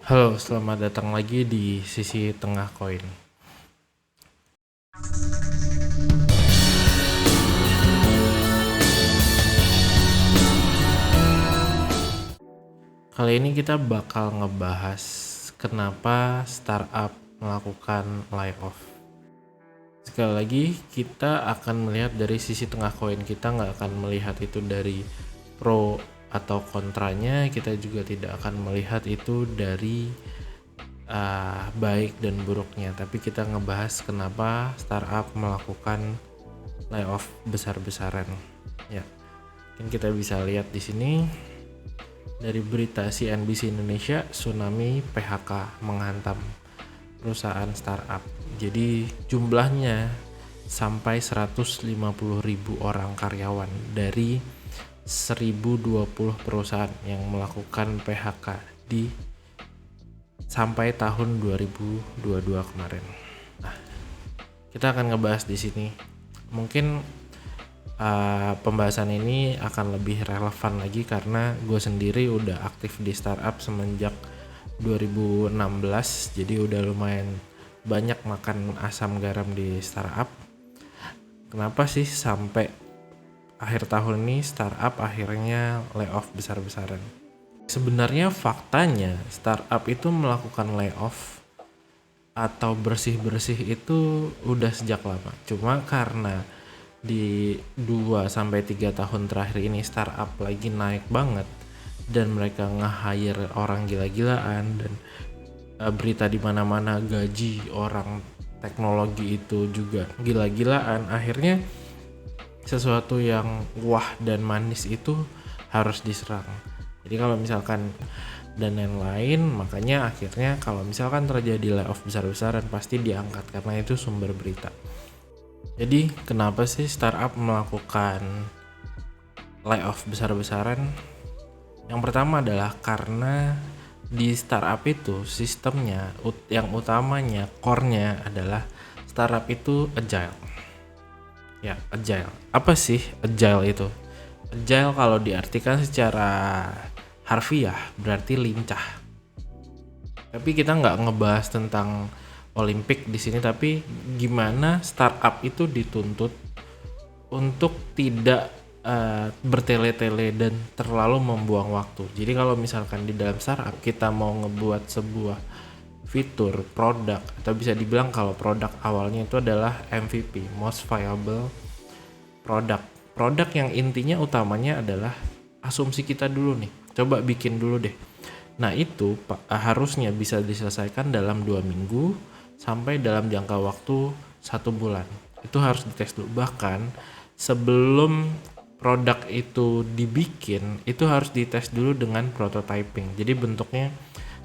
Halo, selamat datang lagi di sisi tengah koin. Kali ini kita bakal ngebahas kenapa startup melakukan layoff. Sekali lagi, kita akan melihat dari sisi tengah koin. Kita nggak akan melihat itu dari pro atau kontranya. Kita juga tidak akan melihat itu dari baik dan buruknya. Tapi kita ngebahas kenapa startup melakukan layoff besar-besaran. Ya, mungkin kita bisa lihat di sini dari berita CNBC Indonesia, tsunami PHK menghantam perusahaan startup. Jadi jumlahnya sampai 150.000 orang karyawan dari 1020 perusahaan yang melakukan PHK di sampai tahun 2022 kemarin. Nah, kita akan ngebahas di sini. Mungkin pembahasan ini akan lebih relevan lagi karena gue sendiri udah aktif di startup semenjak 2016, jadi udah lumayan banyak makan asam garam di startup. Kenapa sih sampai akhir tahun ini startup akhirnya layoff besar-besaran? Sebenarnya faktanya startup itu melakukan layoff atau bersih-bersih itu udah sejak lama. Cuma karena di 2-3 tahun terakhir ini startup lagi naik banget dan mereka nge-hire orang gila-gilaan dan berita di mana-mana gaji orang teknologi itu juga gila-gilaan, akhirnya sesuatu yang wah dan manis itu harus diserang. Jadi kalau misalkan dan yang lain, makanya akhirnya kalau misalkan terjadi layoff besar-besaran pasti diangkat karena itu sumber berita. Jadi kenapa sih startup melakukan layoff besar-besaran? Yang pertama adalah karena di startup itu sistemnya yang utamanya core-nya adalah startup itu agile. Ya, agile. Apa sih agile itu? Agile kalau diartikan secara harfiah berarti lincah. Tapi kita nggak ngebahas tentang Olimpik di sini, tapi gimana startup itu dituntut untuk tidak bertele-tele dan terlalu membuang waktu. Jadi kalau misalkan di dalam startup kita mau ngebuat sebuah fitur, produk, atau bisa dibilang kalau produk awalnya itu adalah MVP, most viable product. Produk yang intinya utamanya adalah asumsi kita dulu nih. Coba bikin dulu deh. Nah itu harusnya bisa diselesaikan dalam 2 minggu sampai dalam jangka waktu 1 bulan. Itu harus dites dulu. Bahkan sebelum produk itu dibikin, itu harus dites dulu dengan prototyping. Jadi bentuknya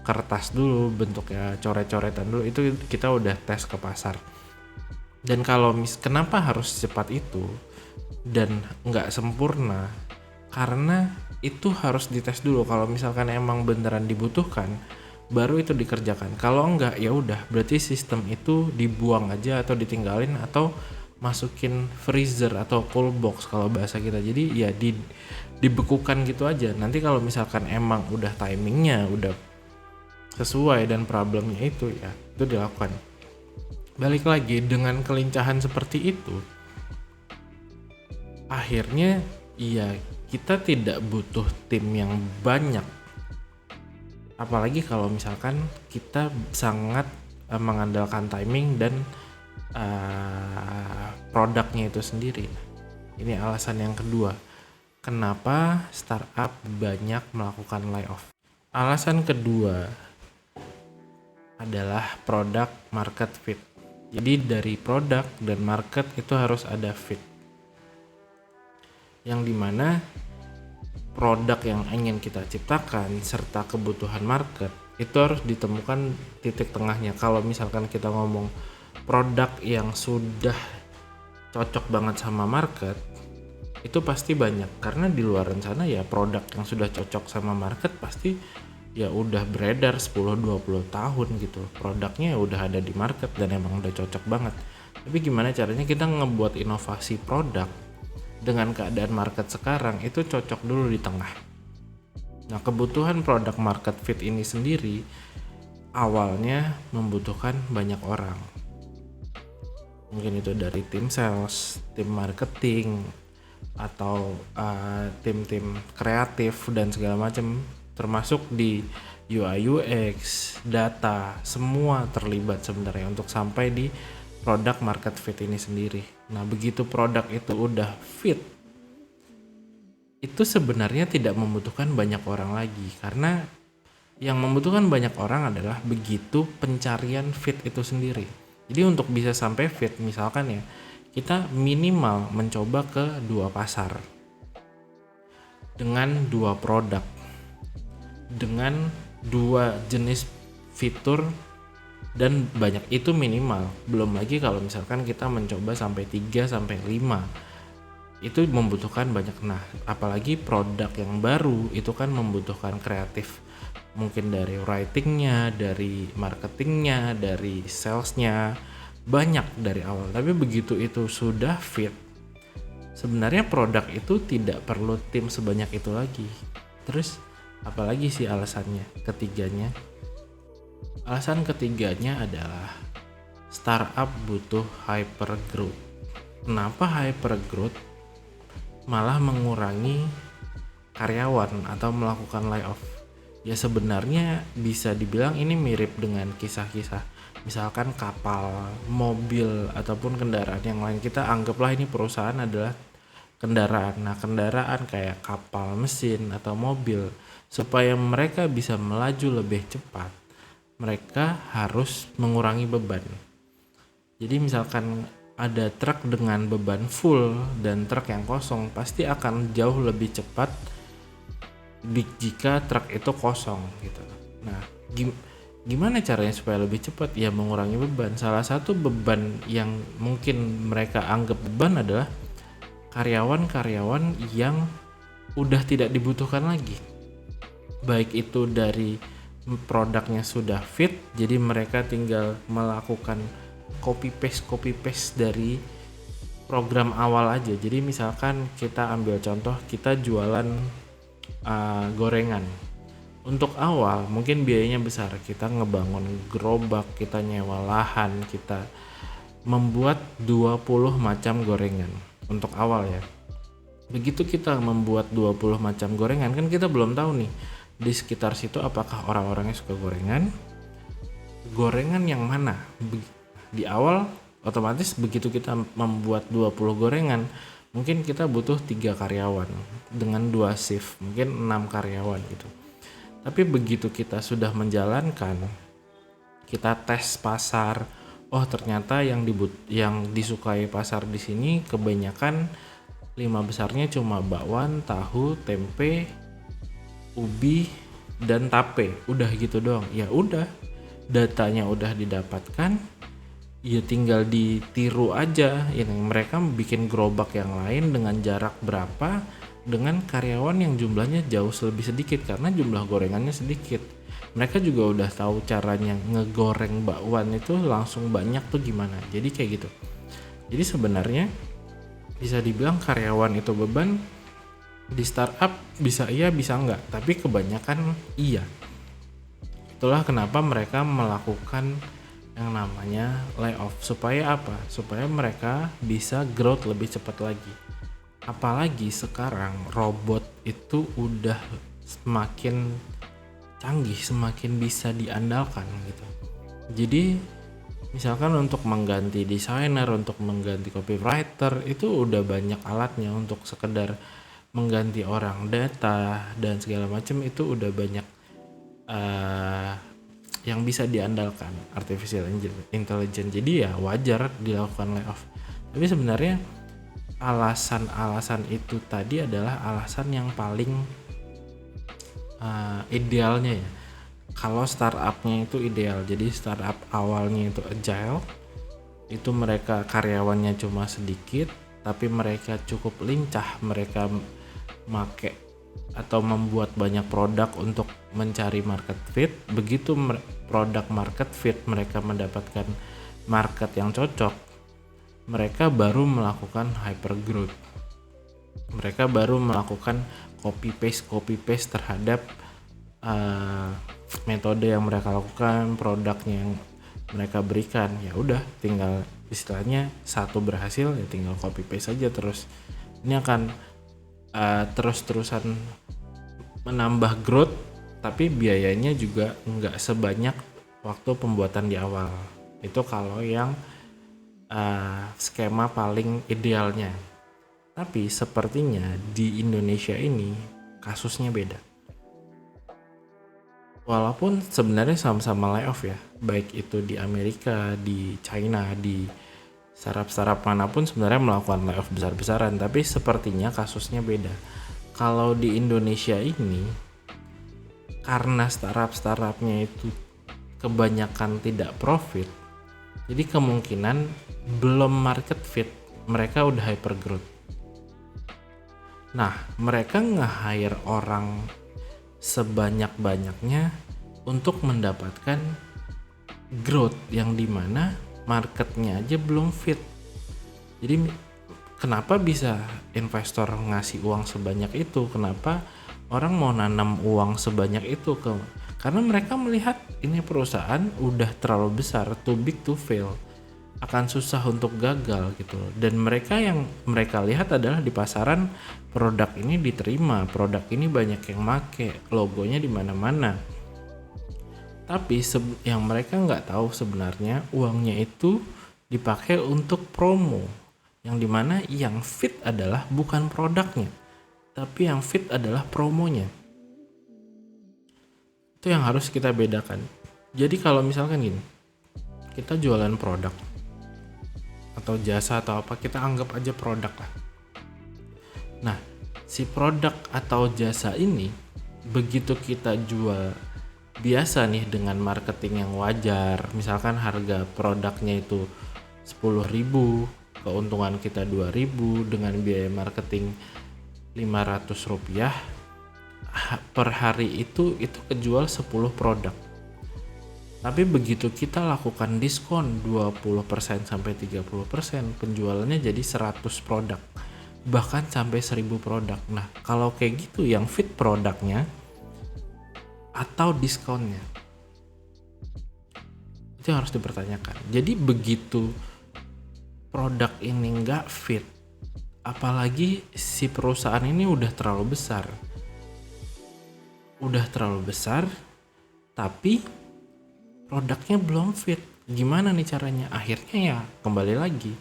kertas dulu, bentuknya coret-coretan dulu, itu kita udah tes ke pasar. Dan kalau kenapa harus secepat itu dan nggak sempurna? Karena itu harus dites dulu. Kalau misalkan emang beneran dibutuhkan, baru itu dikerjakan. Kalau enggak, ya udah, berarti sistem itu dibuang aja atau ditinggalin atau masukin freezer atau cool box kalau bahasa kita. Jadi ya dibekukan gitu aja. Nanti kalau misalkan emang udah timingnya udah sesuai dan problemnya itu, ya itu dilakukan. Balik lagi dengan kelincahan seperti itu, akhirnya ya kita tidak butuh tim yang banyak. Apalagi kalau misalkan kita sangat mengandalkan timing dan produknya itu sendiri. Ini alasan yang kedua. Kenapa startup banyak melakukan layoff? Alasan kedua adalah product market fit. Jadi dari produk dan market itu harus ada fit. Yang dimana produk yang ingin kita ciptakan serta kebutuhan market itu harus ditemukan titik tengahnya. Kalau misalkan kita ngomong produk yang sudah cocok banget sama market, itu pasti banyak, karena di luar sana ya produk yang sudah cocok sama market pasti ya udah beredar 10-20 tahun gitu, produknya udah ada di market dan emang udah cocok banget. Tapi gimana caranya kita ngebuat inovasi produk dengan keadaan market sekarang itu cocok dulu di tengah. Nah, kebutuhan produk market fit ini sendiri awalnya membutuhkan banyak orang. Mungkin itu dari tim sales, tim marketing, atau tim-tim kreatif dan segala macam, termasuk di UI UX, data, semua terlibat sebenarnya untuk sampai di produk market fit ini sendiri. Nah, begitu produk itu udah fit, itu sebenarnya tidak membutuhkan banyak orang lagi, karena yang membutuhkan banyak orang adalah begitu pencarian fit itu sendiri. Jadi untuk bisa sampai fit, misalkan ya, kita minimal mencoba ke 2 pasar dengan 2 produk, dengan 2 jenis fitur, dan banyak, itu minimal. Belum lagi kalau misalkan kita mencoba sampai 3 sampai 5, itu membutuhkan banyak. Nah, apalagi produk yang baru itu kan membutuhkan kreatif, mungkin dari writingnya, dari marketingnya, dari salesnya, banyak dari awal. Tapi begitu itu sudah fit, sebenarnya produk itu tidak perlu tim sebanyak itu lagi. Terus apalagi sih alasannya? Alasan ketiganya adalah startup butuh hyper growth. Kenapa hyper growth malah mengurangi karyawan atau melakukan layoff? Ya sebenarnya bisa dibilang ini mirip dengan kisah-kisah misalkan kapal, mobil, ataupun kendaraan yang lain. Kita anggaplah ini perusahaan adalah kendaraan. Nah, kendaraan kayak kapal, mesin, atau mobil, supaya mereka bisa melaju lebih cepat, mereka harus mengurangi beban. Jadi misalkan ada truk dengan beban full dan truk yang kosong, pasti akan jauh lebih cepat jika truk itu kosong gitu. Nah, gimana caranya supaya lebih cepat? Ya mengurangi beban. Salah satu beban yang mungkin mereka anggap beban adalah karyawan-karyawan yang udah tidak dibutuhkan lagi. Baik itu dari produknya sudah fit, jadi mereka tinggal melakukan copy paste dari program awal aja. Jadi misalkan kita ambil contoh, kita jualan gorengan. Untuk awal mungkin biayanya besar, kita ngebangun gerobak, kita nyewa lahan, kita membuat 20 macam gorengan untuk awal ya. Begitu kita membuat 20 macam gorengan, kan kita belum tahu nih di sekitar situ apakah orang-orangnya suka gorengan yang mana. Di awal otomatis begitu kita membuat 20 gorengan, mungkin kita butuh 3 karyawan dengan 2 shift, mungkin 6 karyawan gitu. Tapi begitu kita sudah menjalankan, kita tes pasar, oh ternyata yang disukai pasar di sini kebanyakan 5 besarnya cuma bakwan, tahu, tempe, ubi, dan tape. Udah gitu doang. Ya udah, datanya udah didapatkan, ya tinggal ditiru aja. Ini mereka bikin gerobak yang lain dengan jarak berapa, dengan karyawan yang jumlahnya jauh lebih sedikit karena jumlah gorengannya sedikit. Mereka juga udah tahu caranya ngegoreng bakwan itu langsung banyak tuh gimana. Jadi kayak gitu. Jadi sebenarnya bisa dibilang karyawan itu beban. Di startup bisa iya bisa enggak, tapi kebanyakan iya. Itulah kenapa mereka melakukan yang namanya layoff. Supaya apa? Supaya mereka bisa growth lebih cepat lagi. Apalagi sekarang robot itu udah semakin canggih, semakin bisa diandalkan gitu. Jadi misalkan untuk mengganti desainer, untuk mengganti copywriter, itu udah banyak alatnya. Untuk sekedar mengganti orang, data, dan segala macam itu udah banyak yang bisa diandalkan, artificial intelligence. Jadi ya wajar dilakukan layoff. Tapi sebenarnya alasan itu tadi adalah alasan yang paling idealnya ya. Kalau startupnya itu ideal, jadi startup awalnya itu agile, itu mereka karyawannya cuma sedikit, tapi mereka cukup lincah, mereka make atau membuat banyak produk untuk mencari market fit. Begitu produk market fit, mereka mendapatkan market yang cocok, mereka baru melakukan hyper growth. Mereka baru melakukan copy paste terhadap metode yang mereka lakukan, produknya yang mereka berikan, ya udah tinggal istilahnya satu berhasil ya tinggal copy paste saja terus. Ini akan terus-terusan menambah growth, tapi biayanya juga nggak sebanyak waktu pembuatan di awal. Itu kalau yang skema paling idealnya. Tapi sepertinya di Indonesia ini kasusnya beda. Walaupun sebenarnya sama-sama layoff ya, baik itu di Amerika, di China, di startup-startup manapun sebenarnya melakukan layoff besar-besaran, tapi sepertinya kasusnya beda. Kalau di Indonesia ini, karena startup-startupnya itu kebanyakan tidak profit, jadi kemungkinan belum market fit, mereka udah hyper growth. Nah, mereka nge-hire orang sebanyak-banyaknya untuk mendapatkan growth yang dimana marketnya aja belum fit. Jadi kenapa bisa investor ngasih uang sebanyak itu? Kenapa orang mau nanam uang sebanyak itu? Karena mereka melihat ini perusahaan udah terlalu besar, too big to fail, akan susah untuk gagal gitu. Dan mereka yang mereka lihat adalah di pasaran produk ini diterima, produk ini banyak yang make, logonya di mana-mana. Tapi yang mereka nggak tahu sebenarnya uangnya itu dipakai untuk promo, yang dimana yang fit adalah bukan produknya, tapi yang fit adalah promonya. Itu yang harus kita bedakan. Jadi kalau misalkan gini, kita jualan produk atau jasa atau apa, kita anggap aja produk lah. Nah, si produk atau jasa ini begitu kita jual biasa nih dengan marketing yang wajar, misalkan harga produknya itu 10.000, keuntungan kita 2.000 dengan biaya marketing 500 rupiah per hari itu kejual 10 produk. Tapi begitu kita lakukan diskon 20% sampai 30%, penjualannya jadi 100 produk, bahkan sampai 1000 produk. Nah, kalau kayak gitu yang fit produknya atau diskonnya, itu yang harus dipertanyakan. Jadi begitu produk ini nggak fit, apalagi si perusahaan ini udah terlalu besar, tapi produknya belum fit, gimana nih caranya? Akhirnya ya kembali lagi,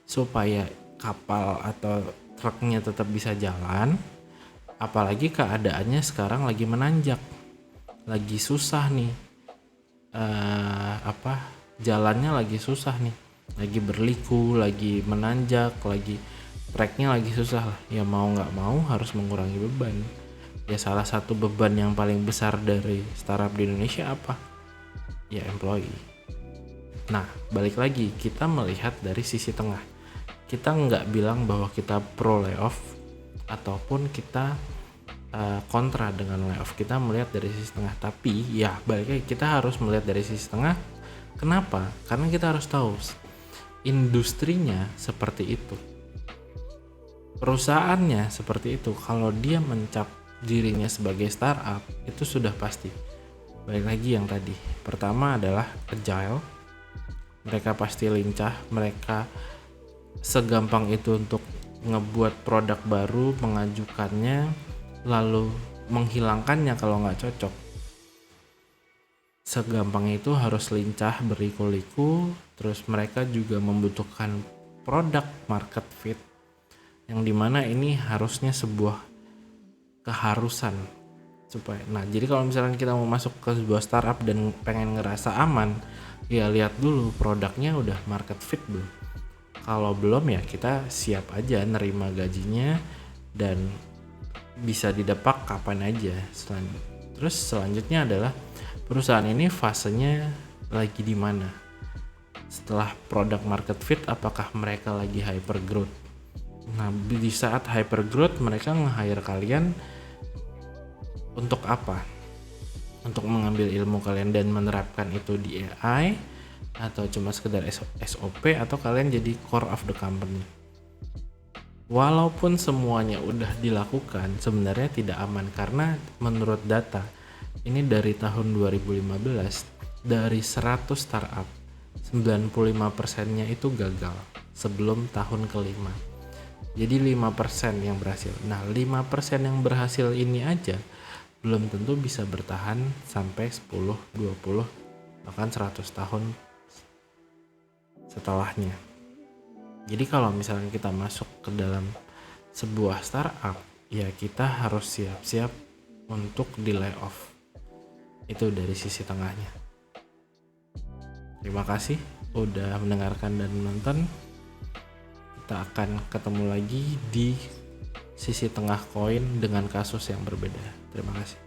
supaya kapal atau truknya tetap bisa jalan, apalagi keadaannya sekarang lagi menanjak, lagi susah nih, jalannya lagi susah nih, lagi berliku, lagi menanjak, lagi treknya lagi susah lah. Ya mau nggak mau harus mengurangi beban. Ya salah satu beban yang paling besar dari startup di Indonesia apa? Ya employee. Nah, balik lagi, kita melihat dari sisi tengah. Kita nggak bilang bahwa kita pro layoff ataupun kita kontra dengan layoff. Kita melihat dari sisi tengah. Tapi ya balik lagi, kita harus melihat dari sisi tengah. Kenapa? Karena kita harus tahu industrinya seperti itu, perusahaannya seperti itu. Kalau dia mencap dirinya sebagai startup, itu sudah pasti. Balik lagi yang tadi, pertama adalah agile, mereka pasti lincah, mereka segampang itu untuk ngebuat produk baru, mengajukannya, lalu menghilangkannya kalau nggak cocok. Segampang itu harus lincah, berliku-liku. Terus mereka juga membutuhkan produk market fit, yang dimana ini harusnya sebuah keharusan supaya. Nah, jadi kalau misalnya kita mau masuk ke sebuah startup dan pengen ngerasa aman, ya lihat dulu produknya udah market fit belum. Kalau belum ya kita siap aja nerima gajinya dan bisa didepak kapan aja. Terus selanjutnya adalah perusahaan ini fasenya lagi di mana? Setelah produk market fit, apakah mereka lagi hyper growth? Nah, di saat hyper growth mereka nge-hire kalian untuk apa? Untuk mengambil ilmu kalian dan menerapkan itu di AI, atau cuma sekedar SOP, atau kalian jadi core of the company. Walaupun semuanya udah dilakukan, sebenarnya tidak aman karena menurut data Ini dari tahun 2015, dari 100 startup 95%-nya itu gagal sebelum tahun kelima. Jadi 5% yang berhasil. Nah, 5% yang berhasil ini aja belum tentu bisa bertahan sampai 10, 20, bahkan 100 tahun setelahnya. Jadi kalau misalnya kita masuk ke dalam sebuah startup, ya kita harus siap-siap untuk di layoff. Itu dari sisi tengahnya. Terima kasih udah mendengarkan dan menonton. Kita akan ketemu lagi di sisi tengah koin dengan kasus yang berbeda. Terima kasih.